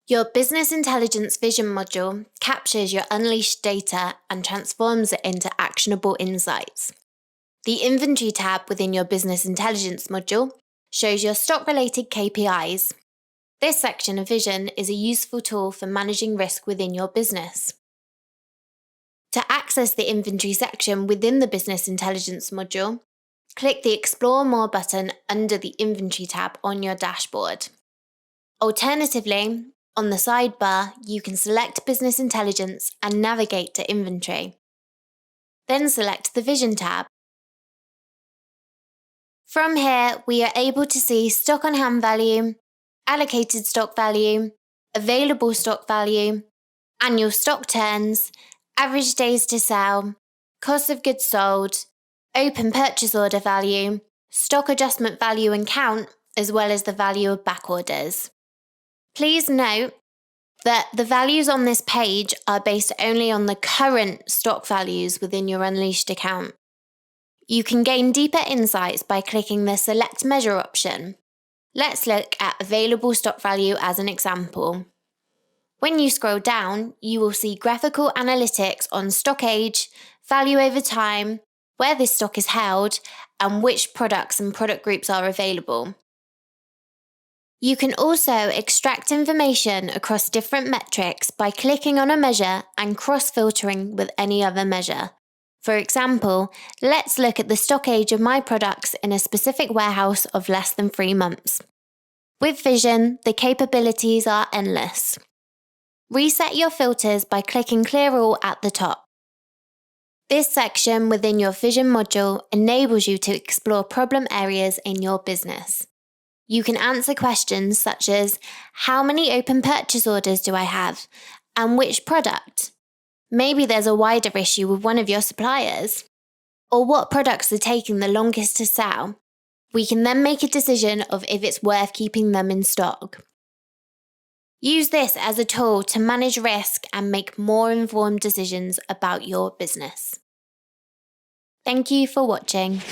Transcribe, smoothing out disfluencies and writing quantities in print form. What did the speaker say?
Your Business Intelligence Vision module captures your unleashed data and transforms it into actionable insights. The Inventory tab within your Business Intelligence module shows your stock-related KPIs. This section of Vision is a useful tool for managing risk within your business. To access the Inventory section within the Business Intelligence module, click the Explore More button under the Inventory tab on your dashboard. Alternatively, on the sidebar, you can select Business Intelligence and navigate to Inventory. Then select the Vision tab. From here, we are able to see stock on hand value, allocated stock value, available stock value, annual stock turns, average days to sell, cost of goods sold, open purchase order value, stock adjustment value and count, as well as the value of back orders. Please note that the values on this page are based only on the current stock values within your Unleashed account. You can gain deeper insights by clicking the Select Measure option. Let's look at available stock value as an example. When you scroll down, you will see graphical analytics on stock age, value over time, where this stock is held, and which products and product groups are available. You can also extract information across different metrics by clicking on a measure and cross-filtering with any other measure. For example, let's look at the stock age of my products in a specific warehouse of less than 3 months. With Vision, the capabilities are endless. Reset your filters by clicking Clear All at the top. This section within your Vision module enables you to explore problem areas in your business. You can answer questions such as, how many open purchase orders do I have, and which product? Maybe there's a wider issue with one of your suppliers. Or what products are taking the longest to sell? We can then make a decision of if it's worth keeping them in stock. Use this as a tool to manage risk and make more informed decisions about your business. Thank you for watching.